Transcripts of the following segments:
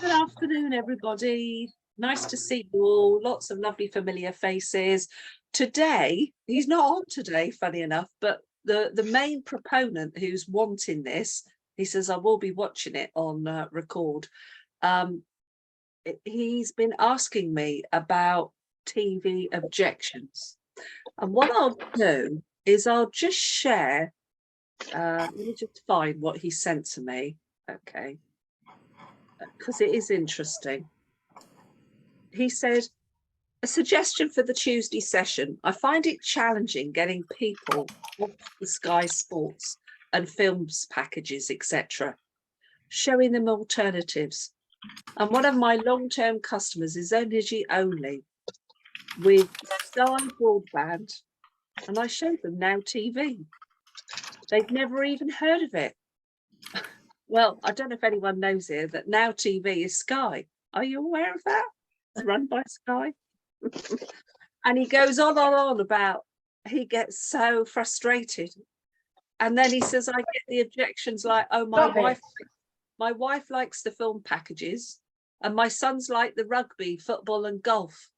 Good afternoon, everybody. Nice to see you all. Lots of lovely familiar faces. Today, he's not on today, funny enough, but the main proponent who's wanting this, he says, I will be watching it on record. He's been asking me about TV objections. And what I'll do is I'll just share, let me just find what he sent to me. Okay. Because it is interesting. He said, a suggestion for the Tuesday session. I find it challenging getting people off the Sky Sports and films packages, etc., showing them alternatives. And one of my long-term customers is energy only with Sky broadband, and I showed them Now TV. They've never even heard of it. Well, I don't know if anyone knows here that Now TV is Sky. Are you aware of that? It's run by Sky. And he goes on about, he gets so frustrated. And then he says, I get the objections like, oh, my wife likes the film packages and my sons like the rugby, football and golf.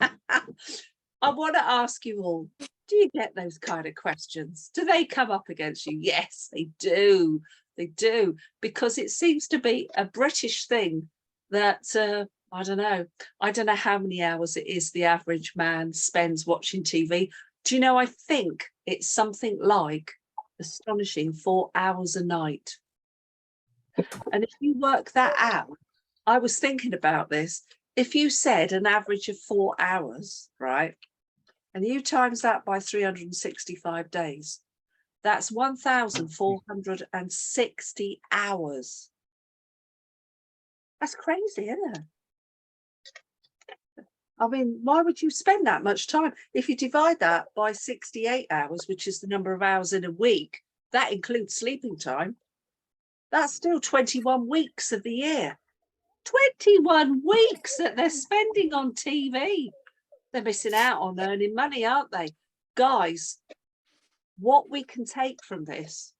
I want to ask you all, do you get those kind of questions? Do they come up against you? Yes, they do. They do, because it seems to be a British thing that, I don't know how many hours it is the average man spends watching TV. Do you know, I think it's something like astonishing 4 hours a night. And if you work that out, I was thinking about this. If you said an average of 4 hours, right, and you times that by 365 days, that's 1,460 hours. That's crazy, isn't it? I mean, why would you spend that much time? If you divide that by 68 hours, which is the number of hours in a week, that includes sleeping time, that's still 21 weeks of the year. 21 weeks that they're spending on TV. They're missing out on earning money, aren't they? Guys, what we can take from this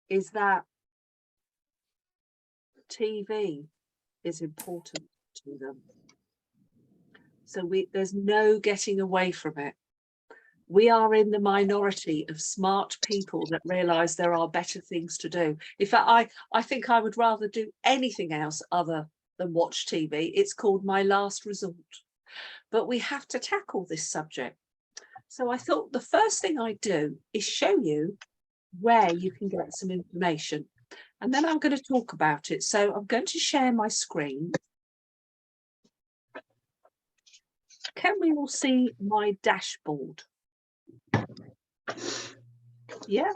is that TV is important to them. So there's no getting away from it. We are in the minority of smart people that realise there are better things to do. In fact, I think I would rather do anything else other than watch TV. It's called my last resort. But we have to tackle this subject. So I thought the first thing I do is show you where you can get some information. And then I'm going to talk about it. So I'm going to share my screen. Can we all see my dashboard? Yeah.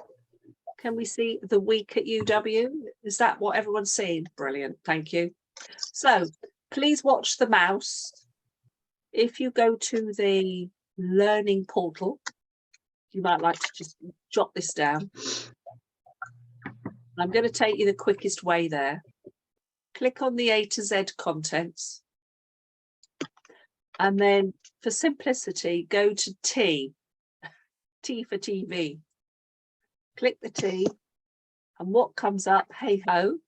Can we see the week at UW? Is that what everyone's seeing? Brilliant. Thank you. So please watch the mouse. If you go to the learning portal, you might like to just jot this down. I'm going to take you the quickest way there. Click on the A to Z contents. And then for simplicity, go to T. T for TV. Click the T. And what comes up? Hey ho,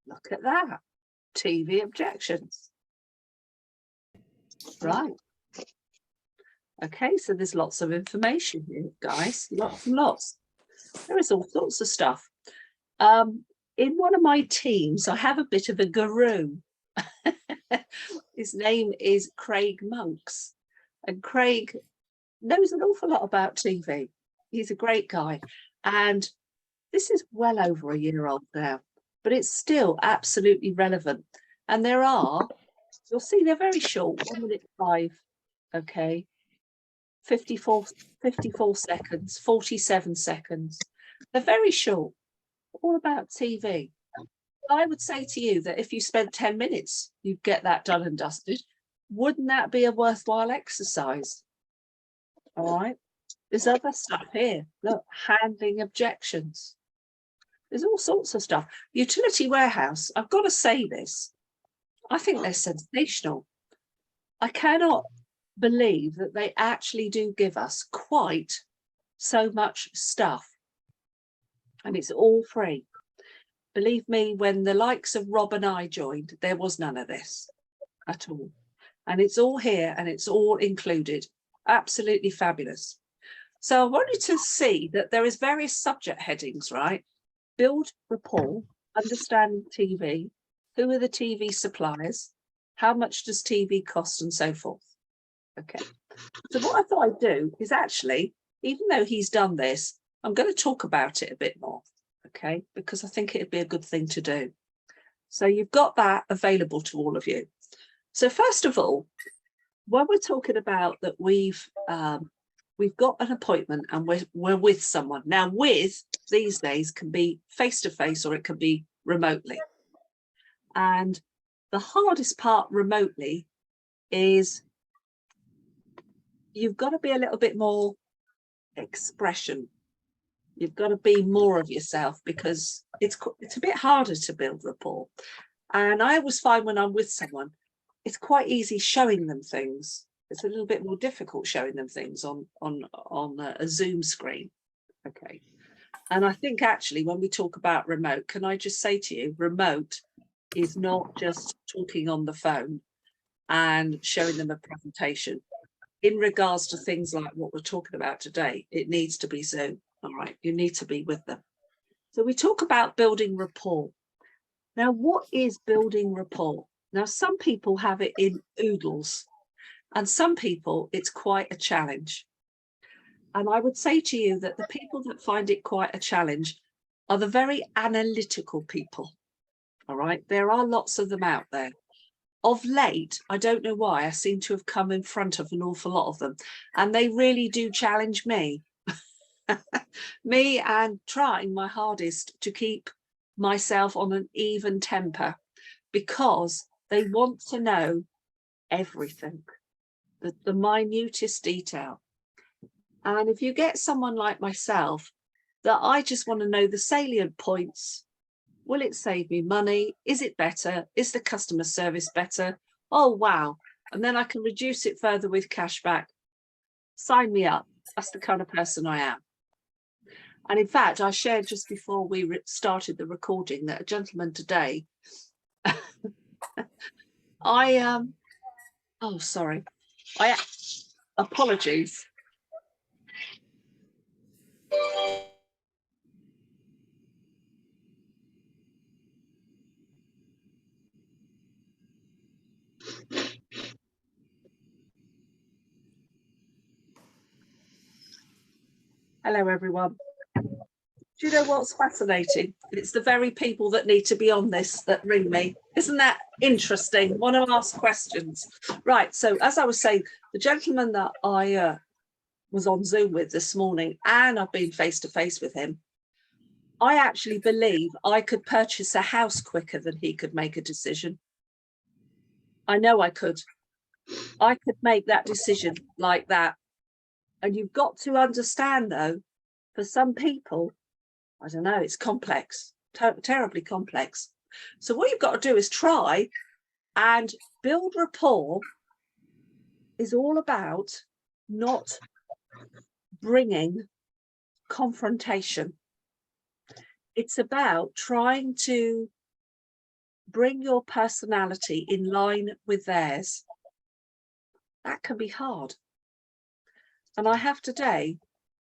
look at that. TV objections. Right. Okay, so there's lots of information here, guys. Lots and lots. There is all sorts of stuff. In one of my teams, I have a bit of a guru. His name is Craig Monks. And Craig knows an awful lot about TV. He's a great guy. And this is well over a year old now, but it's still absolutely relevant. And there are, you'll see they're very short, 1 minute 5, okay, 54 seconds, 47 seconds. They're very short, all about TV. I would say to you that if you spent 10 minutes, you'd get that done and dusted. Wouldn't that be a worthwhile exercise? All right. There's other stuff here. Look, handling objections. There's all sorts of stuff. Utility warehouse. I've got to say this. I think they're sensational. I cannot believe that they actually do give us quite so much stuff. and it's all free. Believe me, when the likes of Rob and I joined, there was none of this at all. And it's all here and it's all included. Absolutely fabulous. So I wanted to see that there is various subject headings, right? Build rapport, understand TV, who are the TV suppliers, how much does TV cost, and so forth. Okay. So what I thought I'd do is actually, even though he's done this, I'm going to talk about it a bit more. Okay, because I think it'd be a good thing to do. So you've got that available to all of you. So first of all, when we're talking about that we've got an appointment and we're with someone. Now, with these days can be face-to-face or it can be remotely. And the hardest part remotely is you've got to be a little bit more expression. You've got to be more of yourself, because it's a bit harder to build rapport. And I always find when I'm with someone, it's quite easy showing them things. It's a little bit more difficult showing them things on a Zoom screen. Okay. And I think actually when we talk about remote, can I just say to you, remote is not just talking on the phone and showing them a presentation. In regards to things like what we're talking about today, it needs to be Zoom. All right, you need to be with them. So we talk about building rapport. Now, what is building rapport? Now, some people have it in oodles, and some people it's quite a challenge. And I would say to you that the people that find it quite a challenge are the very analytical people. All right, there are lots of them out there. Of late, I don't know why, I seem to have come in front of an awful lot of them, and they really do challenge me. Me, and trying my hardest to keep myself on an even temper, because they want to know everything, the minutest detail. And if you get someone like myself, that I just want to know the salient points. Will it save me money? Is it better? Is the customer service better? Oh, wow. And then I can reduce it further with cashback. Sign me up. That's the kind of person I am. And in fact, I shared just before we started the recording that a gentleman today, oh, sorry. Apologies. Hello, everyone. Do you know what's fascinating? It's the very people that need to be on this that ring me. Isn't that interesting? Want to ask questions. Right. So as I was saying, the gentleman that I was on Zoom with this morning, and I've been face to face with him, I actually believe I could purchase a house quicker than he could make a decision. I know I could. I could make that decision like that. And you've got to understand, though, for some people, I don't know, it's complex, terribly complex. So what you've got to do is try and build rapport. Is all about not bringing confrontation. It's about trying to bring your personality in line with theirs. That can be hard. And I have today,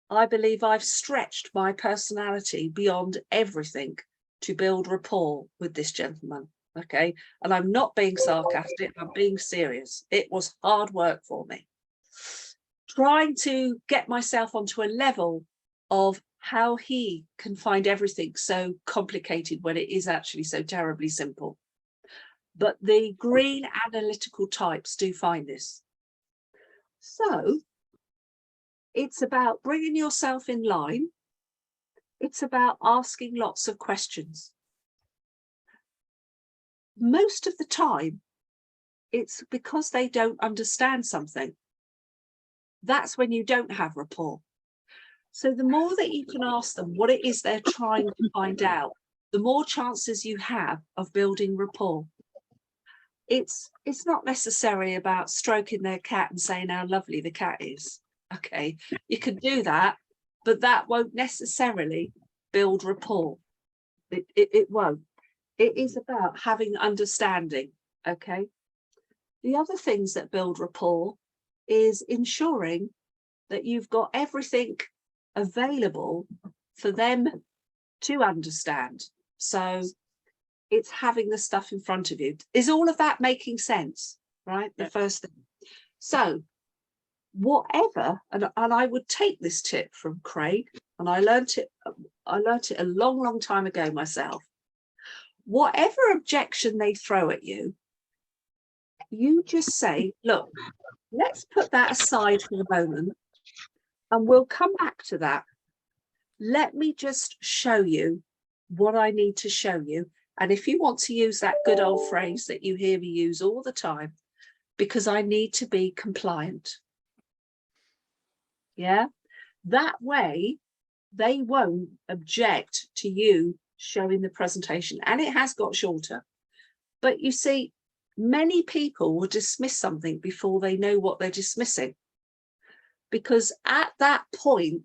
I believe I've stretched my personality beyond everything to build rapport with this gentleman. Okay. And I'm not being sarcastic, I'm being serious. It was hard work for me. Trying to get myself onto a level of how he can find everything so complicated when it is actually so terribly simple. But the green analytical types do find this. So it's about bringing yourself in line. It's about asking lots of questions. Most of the time, it's because they don't understand something. That's when you don't have rapport. So the more that you can ask them what it is they're trying to find out, the more chances you have of building rapport. It's not necessarily about stroking their cat and saying how lovely the cat is. Okay, you can do that, but that won't necessarily build rapport. It won't. It is about having understanding, okay? The other things that build rapport is ensuring that you've got everything available for them to understand. So it's having the stuff in front of you. Is all of that making sense? Right? The first thing. So whatever, and I would take this tip from Craig, and I learnt it a long time ago myself. Whatever objection they throw at you, you just say, look, let's put that aside for the moment and we'll come back to that. Let me just show you what I need to show you. And if you want to use that good old phrase that you hear me use all the time, because I need to be compliant. Yeah, that way they won't object to you showing the presentation, and it has got shorter. But you see, many people will dismiss something before they know what they're dismissing, because at that point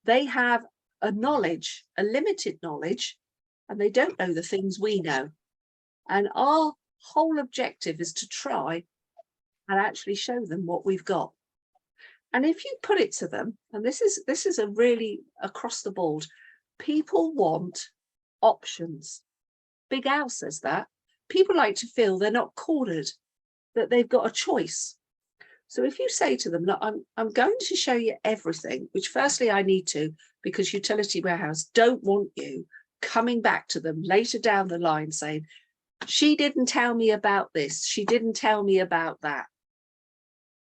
they have a knowledge, a limited knowledge, and they don't know the things we know. And our whole objective is to try and actually show them what we've got. And if you put it to them, and this is a really across the board, people want options. Big Al says that. People like to feel they're not cornered, that they've got a choice. So if you say to them, look, I'm going to show you everything, which firstly I need to, because Utility Warehouse don't want you coming back to them later down the line saying, she didn't tell me about this, she didn't tell me about that.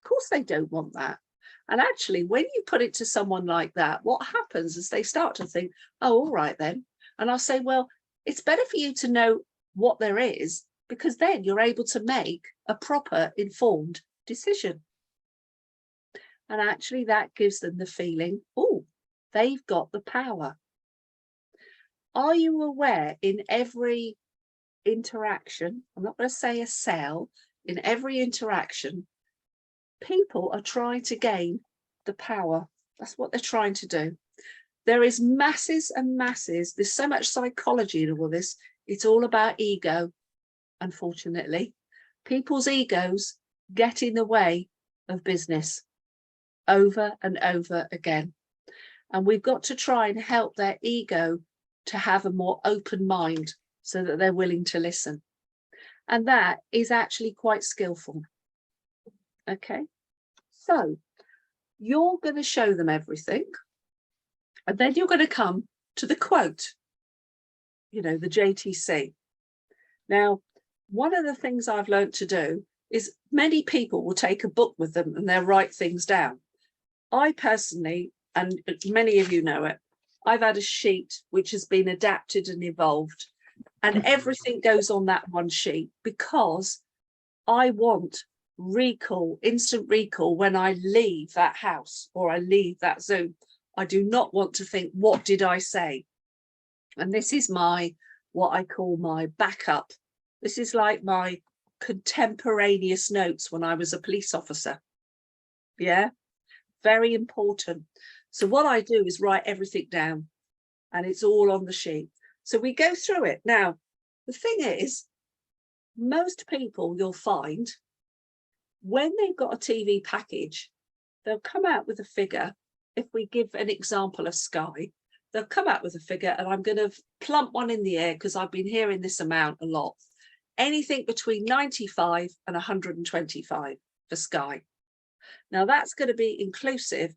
Of course they don't want that. And actually, when you put it to someone like that, what happens is they start to think, oh, all right then. And I'll say, well, it's better for you to know what there is, because then you're able to make a proper informed decision. And actually that gives them the feeling, oh, they've got the power. Are you aware in every interaction, I'm not going to say a sale, in every interaction, people are trying to gain the power. That's what they're trying to do. There is masses and masses. There's so much psychology in all this. It's all about ego, unfortunately. People's egos get in the way of business over and over again. And we've got to try and help their ego to have a more open mind so that they're willing to listen. And that is actually quite skillful. Okay, so you're going to show them everything, and then you're going to come to the quote, you know, the JTC. Now, one of the things I've learned to do is many people will take a book with them and they'll write things down. I personally, and many of you know it, I've had a sheet which has been adapted and evolved, and everything goes on that one sheet because I want recall, instant recall when I leave that house or I leave that Zoom. I do not want to think, what did I say? And this is my, what I call my backup. This is like my contemporaneous notes when I was a police officer. Yeah, very important. So what I do is write everything down, and it's all on the sheet. So we go through it. Now, the thing is, most people you'll find, when they've got a TV package, they'll come out with a figure. If we give an example of Sky, they'll come out with a figure, and I'm going to plump one in the air because I've been hearing this amount a lot. Anything between 95 and 125 for Sky. Now that's going to be inclusive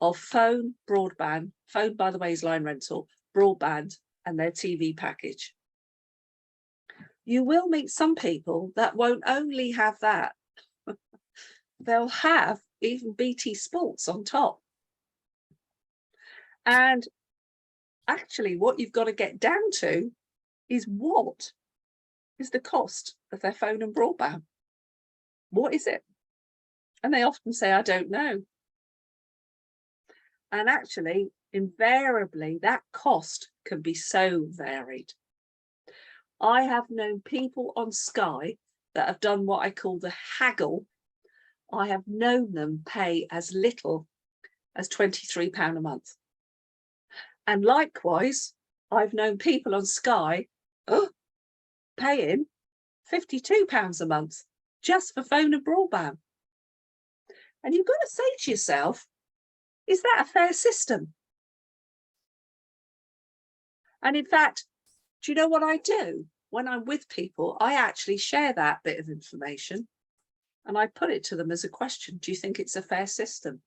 of phone, broadband, phone by the way is line rental, broadband and their TV package. You will meet some people that won't only have that, they'll have even BT Sports on top. And actually what you've got to get down to is, what is the cost of their phone and broadband? What is it? And they often say, I don't know. And actually, invariably, that cost can be so varied. I have known people on Sky that have done what I call the haggle. I have known them pay as little as £23 a month. And likewise, I've known people on Sky paying £52 a month just for phone and broadband. And you've got to say to yourself, is that a fair system? And in fact, do you know what I do? When I'm with people, I actually share that bit of information and I put it to them as a question. Do you think it's a fair system?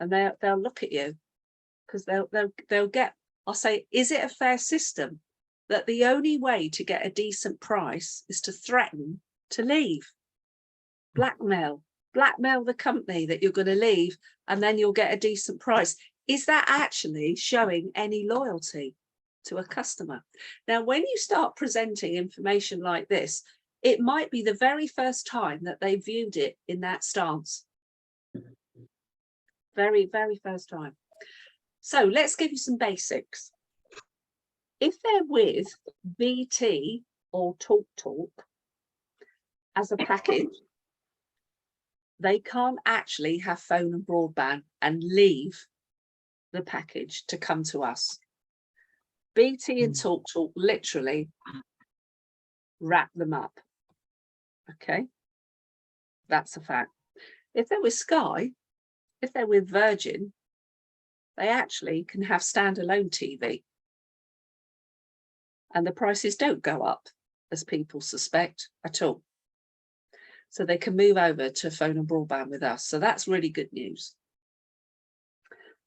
And they'll look at you because they'll get, I'll say, is it a fair system that the only way to get a decent price is to threaten to leave? Blackmail the company that you're going to leave and then you'll get a decent price. Is that actually showing any loyalty to a customer? Now, when you start presenting information like this, it might be the very first time that they viewed it in that stance. Very, very first time. So let's give you some basics. If they're with BT or TalkTalk as a package, they can't actually have phone and broadband and leave the package to come to us. BT and TalkTalk literally wrap them up. Okay, that's a fact. If they're with Sky, if they're with Virgin, they actually can have standalone TV. And the prices don't go up, as people suspect, at all. So they can move over to phone and broadband with us. So that's really good news.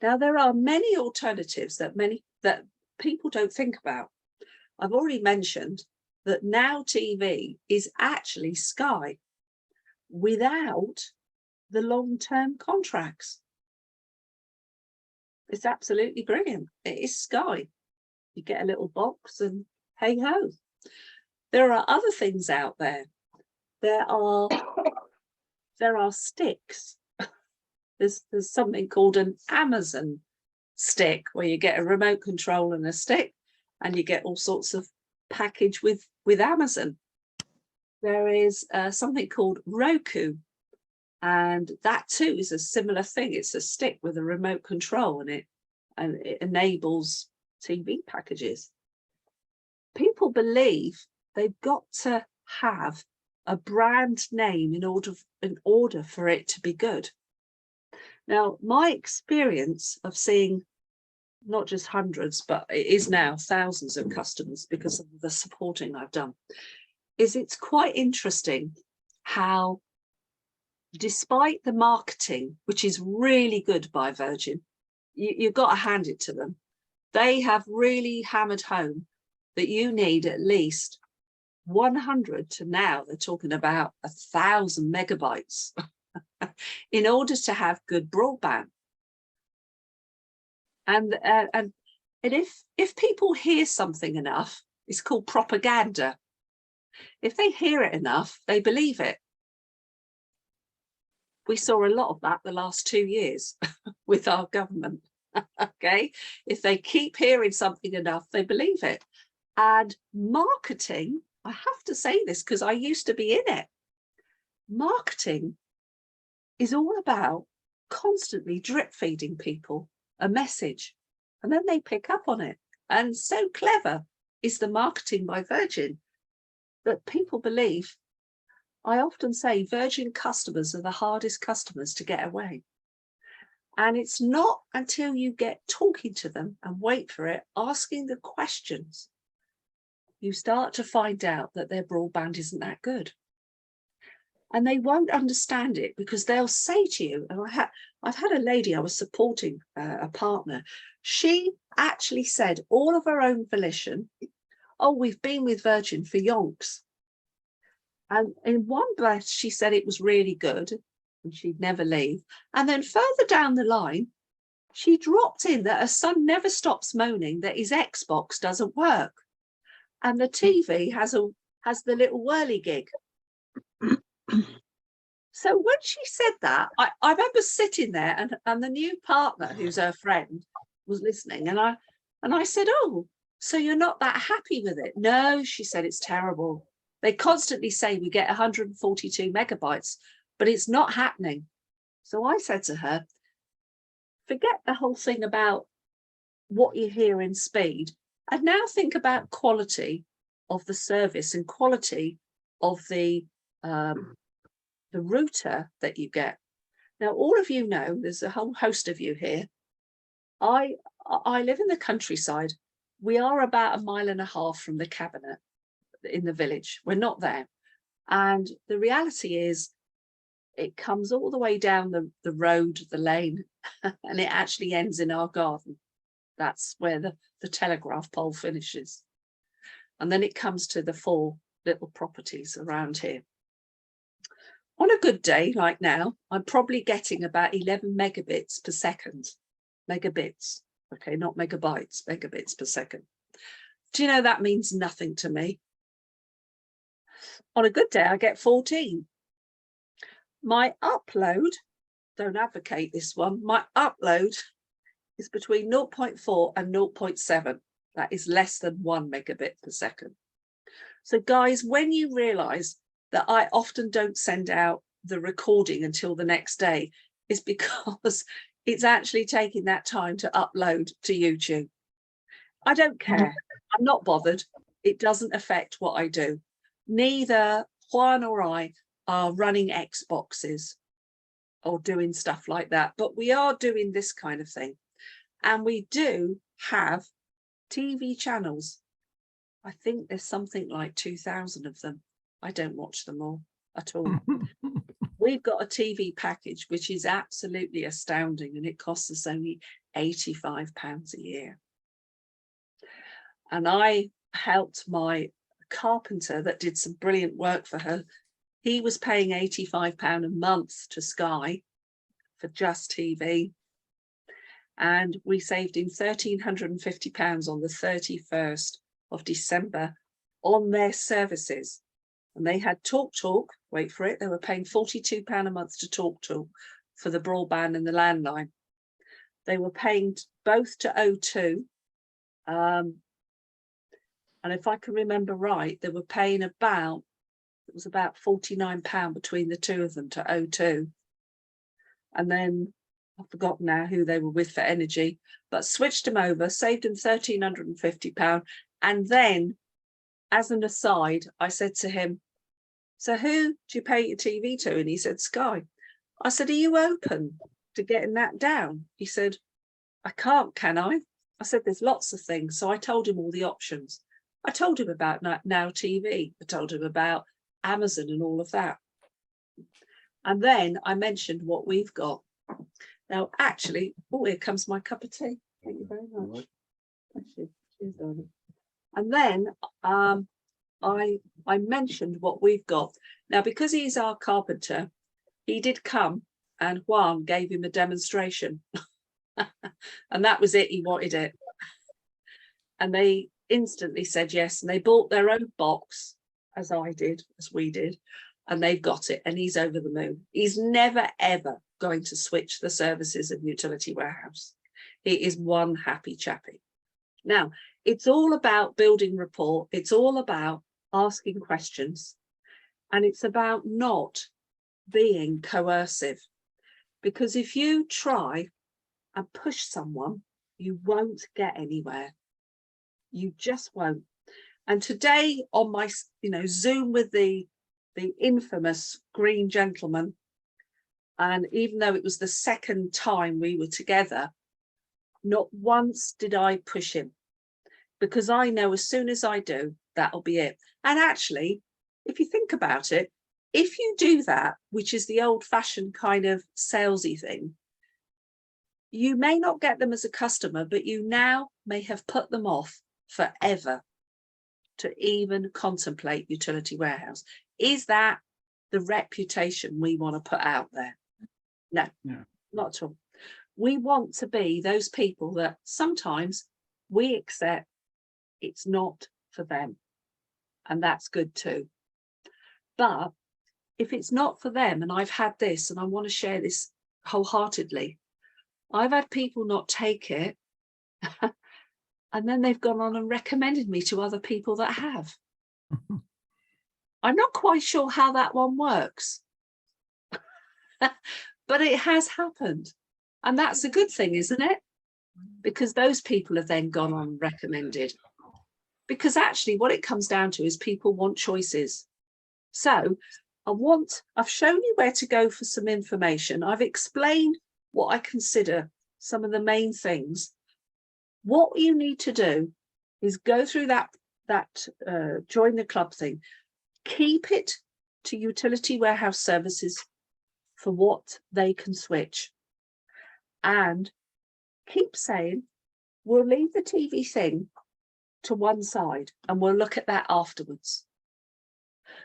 Now, there are many alternatives that people don't think about. I've already mentioned that Now TV is actually Sky without the long-term contracts. It's absolutely brilliant. It is Sky. You get a little box and hey ho. There are other things out there. There are sticks. There's something called an Amazon stick where you get a remote control and a stick and you get all sorts of package with Amazon. There is something called Roku, and that too is a similar thing. It's a stick with a remote control and it enables TV packages. People believe they've got to have a brand name in order for it to be good. Now, my experience of seeing not just hundreds, but it is now thousands of customers because of the supporting I've done, is it's quite interesting how, despite the marketing, which is really good by Virgin, you've got to hand it to them. They have really hammered home that you need at least 100 to now they're talking about 1,000 megabytes in order to have good broadband. And if people hear something enough, it's called propaganda. If they hear it enough, they believe it. We saw a lot of that the last 2 years with our government. Okay, if they keep hearing something enough, they believe it. And marketing, I have to say this because I used to be in it. Marketing is all about constantly drip feeding people a message and then they pick up on it. And so clever is the marketing by Virgin that people believe. I often say Virgin customers are the hardest customers to get away. And it's not until you get talking to them and wait for it, asking the questions, you start to find out that their broadband isn't that good. And they won't understand it because they'll say to you, and I've had a lady, I was supporting a partner, she actually said all of her own volition, oh, we've been with Virgin for yonks. And in one breath, she said it was really good and she'd never leave. And then further down the line, she dropped in that her son never stops moaning that his Xbox doesn't work. And the TV has the little whirly gig. So when she said that, I remember sitting there and the new partner, who's her friend, was listening. And I said, oh, so you're not that happy with it? No, she said, it's terrible. They constantly say we get 142 megabytes, but it's not happening. So I said to her, forget the whole thing about what you hear in speed. And now think about quality of the service and quality of the router that you get. Now, all of you know, there's a whole host of you here. I live in the countryside. We are about 1.5 miles from the cabinet in the village. We're not there. And the reality is it comes all the way down the road, the lane, and it actually ends in our garden. That's where the telegraph pole finishes. And then it comes to the 4 little properties around here. On a good day like now, I'm probably getting about 11 megabits per second. Megabits, okay, not megabytes, megabits per second. Do you know that means nothing to me? On a good day, I get 14. My upload, don't advocate this one, my upload is between 0.4 and 0.7. That is less than 1 megabit per second. So guys, when you realize that I often don't send out the recording until the next day, is because it's actually taking that time to upload to YouTube. I don't care. I'm not bothered. It doesn't affect what I do. Neither Juan or I are running Xboxes or doing stuff like that, but we are doing this kind of thing. And we do have TV channels. I think there's something like 2,000 of them. I don't watch them all at all. We've got a TV package, which is absolutely astounding, and it costs us only £85 a year. And I helped my carpenter that did some brilliant work for her. He was paying £85 a month to Sky for just TV. And we saved him £1,350 on the 31st of December on their services. And they had TalkTalk, wait for it, they were paying £42 a month to TalkTalk for the broadband and the landline. They were paying both to O2. And if I can remember right, they were paying about, it was about £49 between the two of them to O2. And then I've forgotten now who they were with for energy, but switched them over, saved them £1,350. And then, as an aside, I said to him, so who do you pay your TV to? And he said, Sky. I said, are you open to getting that down? He said, I can't, can I? I said, there's lots of things. So I told him all the options. I told him about Now TV. I told him about Amazon and all of that. And then I mentioned what we've got. Now, actually, oh, here comes my cup of tea. Thank you very much. Thank you. Cheers, darling. And then I mentioned what we've got. Now, because he's our carpenter, he did come and Juan gave him a demonstration. And that was it. He wanted it. And they instantly said yes. And they bought their own box, as we did. And they've got it. And he's over the moon. He's never, ever going to switch the services of Utility Warehouse. He is one happy chappy. Now, it's all about building rapport. It's all about asking questions. And it's about not being coercive. Because if you try and push someone, you won't get anywhere. You just won't. And today on my, Zoom with the infamous green gentleman, and even though it was the second time we were together, not once did I push him, because I know as soon as I do, that'll be it. And actually, if you think about it, if you do that, which is the old-fashioned kind of salesy thing, you may not get them as a customer, but you now may have put them off forever to even contemplate Utility Warehouse. Is that the reputation we want to put out there? No, not at all. We want to be those people that sometimes we accept it's not for them. And that's good too. But if it's not for them, and I've had this, and I want to share this wholeheartedly, I've had people not take it, and then they've gone on and recommended me to other people that have. I'm not quite sure how that one works, but it has happened. And that's a good thing, isn't it? Because those people have then gone on and recommended because actually what it comes down to is people want choices. So I've shown you where to go for some information. I've explained what I consider some of the main things. What you need to do is go through that join the club thing. Keep it to utility warehouse services for what they can switch. And keep saying, we'll leave the TV thing to one side and we'll look at that afterwards.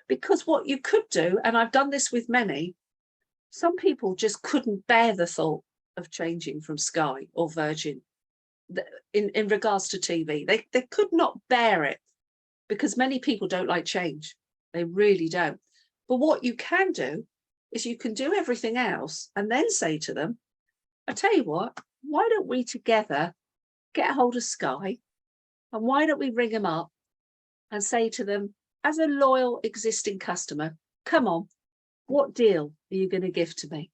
Because what you could do, and I've done this with many, some people just couldn't bear the thought of changing from Sky or Virgin in regards to TV. They could not bear it, because many people don't like change. They really don't. But what you can do is you can do everything else and then say to them, I tell you what, why don't we together get hold of Sky, and why don't we ring them up and say to them, as a loyal existing customer, come on, what deal are you going to give to me?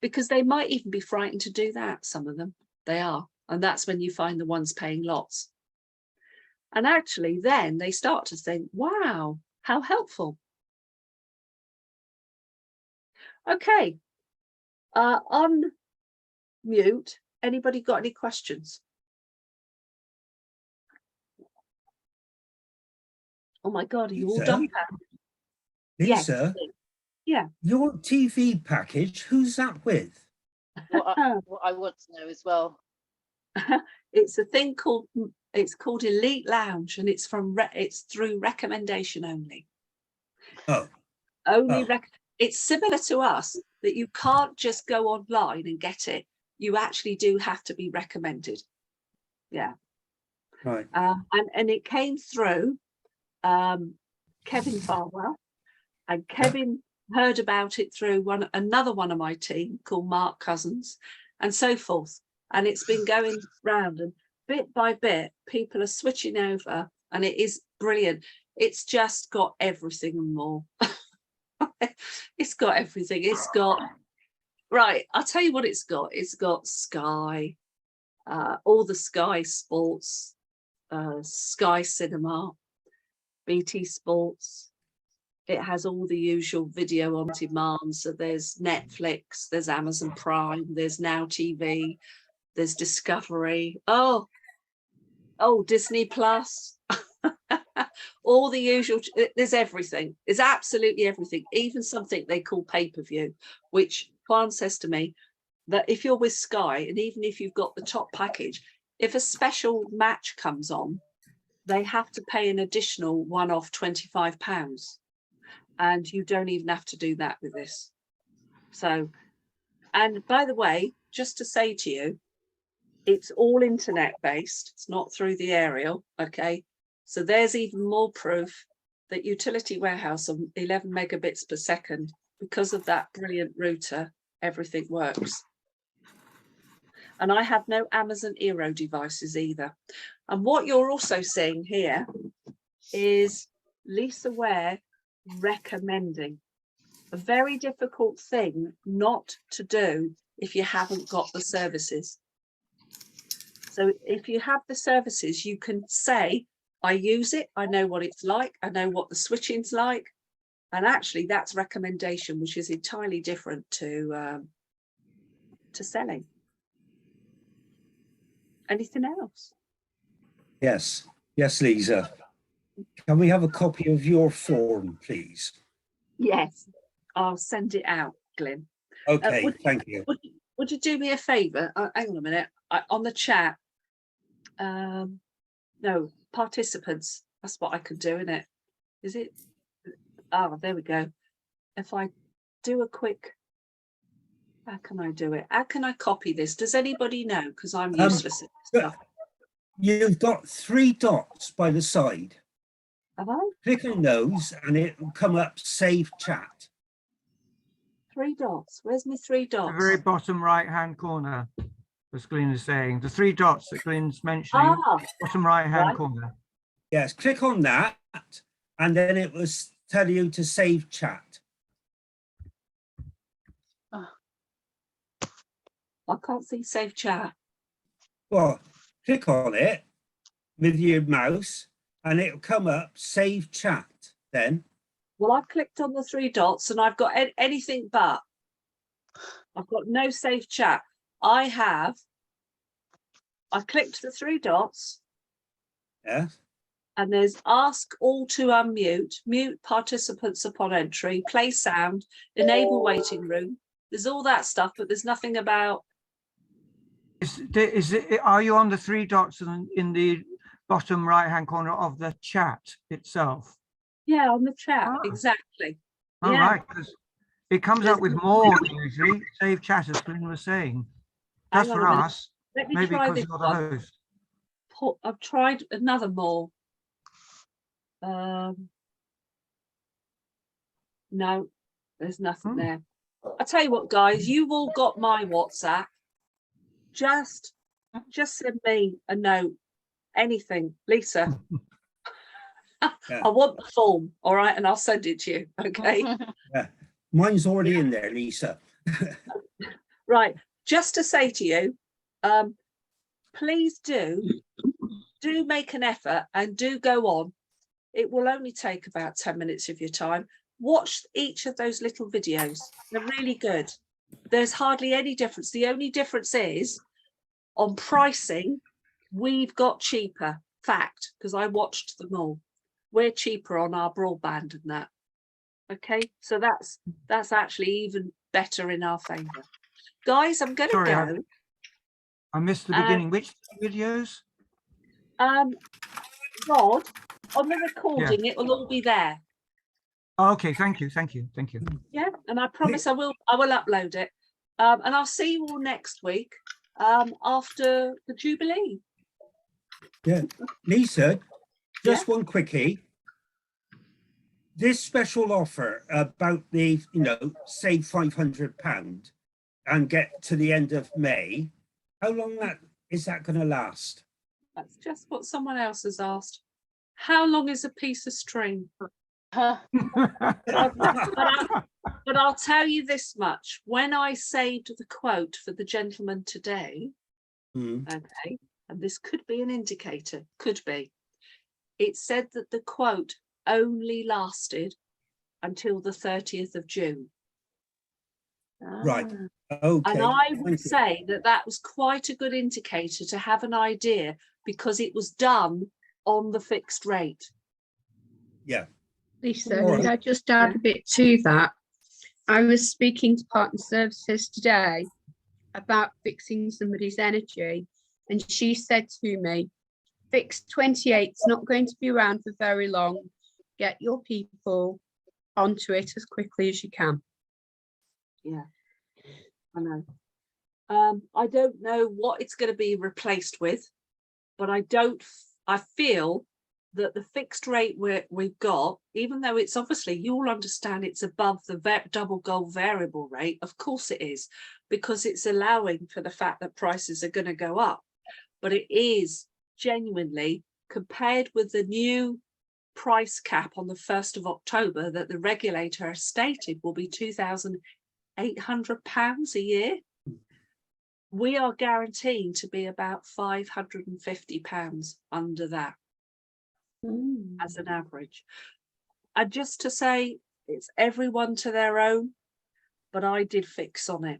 Because they might even be frightened to do that, some of them. They are. And that's when you find the ones paying lots. And actually then they start to think, wow, how helpful. Okay, on mute. Anybody got any questions? Oh my God, are you all dumbfounded? Lisa, yes. Yeah. Your TV package, who's that with? What I want to know as well. It's a thing called, it's called Elite Lounge, and it's it's through recommendation only. Oh. Only it's similar to us, that you can't just go online and get it. You actually do have to be recommended. Yeah. Right. And it came through Kevin Farwell, and Kevin heard about it through another one of my team called Mark Cousins, and so forth. And it's been going round, and bit by bit, people are switching over, and it is brilliant. It's just got everything and more. It's got everything. It's got, right, I'll tell you what it's got. It's got Sky, all the Sky Sports, Sky Cinema, BT Sports. It has all the usual video on demand. So there's Netflix, there's Amazon Prime, there's Now TV, there's Discovery. Oh, Disney Plus. All the usual. There's everything. There's absolutely everything. Even something they call pay-per-view, which Juan says to me that if you're with Sky, and even if you've got the top package, if a special match comes on, they have to pay an additional one-off £25. And you don't even have to do that with this. So, and by the way, just to say to you, it's all internet based. It's not through the aerial. Okay. So there's even more proof that utility warehouse on 11 megabits per second, because of that brilliant router, everything works. And I have no Amazon Eero devices either. And what you're also seeing here is Lisa Ware recommending. A very difficult thing not to do if you haven't got the services. So if you have the services, you can say, I use it, I know what it's like, I know what the switching's like. And actually that's recommendation, which is entirely different to selling. Anything else? Yes, Lisa. Can we have a copy of your form, please? Yes, I'll send it out, Glyn. Okay, thank you. Would you do me a favour? Hang on a minute. On the chat, no, participants. That's what I could do, isn't it? Is it? Oh, there we go. If I do a quick, how can I do it? How can I copy this? Does anybody know? Because I'm useless at this stuff. You've got 3 dots by the side. Have I? Click on those and it will come up Save Chat. 3 dots. Where's my 3 dots? The very bottom right hand corner, as Glyn is saying. The 3 dots that Glyn's mentioning, bottom right hand corner. Yes, click on that and then it will tell you to save chat. I can't see save chat. Well, click on it with your mouse, and it'll come up, save chat then. Well, I've clicked on the three dots and I've got anything but. I've got no save chat. I clicked the three dots Yeah, and there's ask all to unmute, mute participants upon entry, play sound, enable waiting room. There's all that stuff, but there's nothing about. Are you on the three dots in the bottom right-hand corner of the chat itself? Yeah, on the chat, Ah. exactly. All Yeah. right, because it comes up with more usually. Save chat, as Glyn was saying. That's Hang on for a minute. us. Let me Maybe try because this you're the one. host. I've tried another more. No, there's nothing there. I tell you what, guys, you've all got my WhatsApp. Just send me a note, anything, Lisa. Yeah. I want the form, all right, and I'll send it to you. Okay. mine's already in there, Lisa. Right. Just to say to you, please do make an effort and do go on. It will only take about 10 minutes of your time. Watch each of those little videos. They're really good. There's hardly any difference. The only difference is on pricing, we've got cheaper. Fact, because I watched them all. We're cheaper on our broadband and that. Okay, so that's actually even better in our favour. Guys, I'm going to Sorry, go. I missed the beginning. Which videos? Rod, on the recording, it will all be there. Oh, okay, thank you. Yeah, and I promise I will upload it. And I'll see you all next week after the Jubilee. Yeah, Lisa, just one quickie. This special offer about the, save £500 and get to the end of May, how long is that going to last? That's just what someone else has asked. How long is a piece of string? Huh. But I'll tell you this much. When I saved the quote for the gentleman today, okay, and this could be an indicator, could be, it said that the quote only lasted until the 30th of June. Right. Okay. And I would say that was quite a good indicator to have an idea, because it was done on the fixed rate. Yeah. Lisa, All could right. I just add a bit to that? I was speaking to Partner Services today about fixing somebody's energy, and she said to me, Fix 28 is not going to be around for very long. Get your people onto it as quickly as you can. Yeah, I know. I don't know what it's going to be replaced with, but I feel that the fixed rate we've got, even though it's obviously, you'll understand it's above the double gold variable rate, of course it is, because it's allowing for the fact that prices are going to go up. But it is genuinely, compared with the new price cap on the 1st of October that the regulator has stated will be £2,800 a year, we are guaranteed to be about £550 under that as an average. And just to say, it's everyone to their own, but I did fix on it.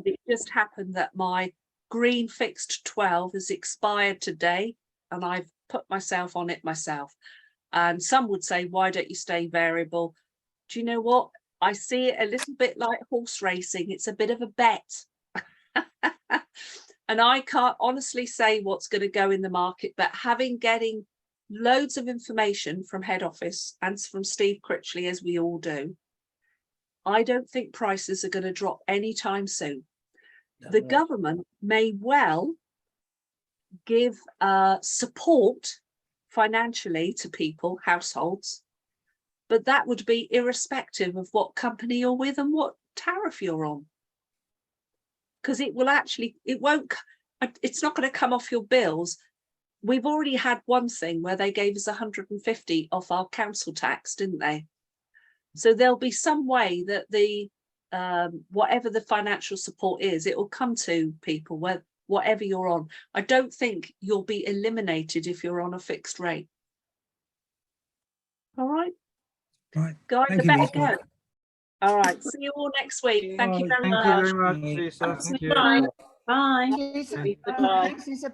It just happened that my green fixed 12 has expired today, and I've put myself on it myself. And some would say, why don't you stay variable? Do you know what? I see it a little bit like horse racing. It's a bit of a bet. And I can't honestly say what's going to go in the market, but getting loads of information from head office and from Steve Critchley, as we all do, I don't think prices are going to drop anytime soon. No. The government may well give support financially to people, households, but that would be irrespective of what company you're with and what tariff you're on. Because it's not going to come off your bills. We've already had one thing where they gave us 150 off our council tax, didn't they? So there'll be some way that the whatever the financial support is, it will come to people whatever you're on. I don't think you'll be eliminated if you're on a fixed rate. All right, Right. guys, I Thank you, better Lisa. go. All right, see you all next week. Thank you very Thank much. you very much, Lisa. Thank you. Bye. Goodbye. Lisa, Goodbye. Lisa,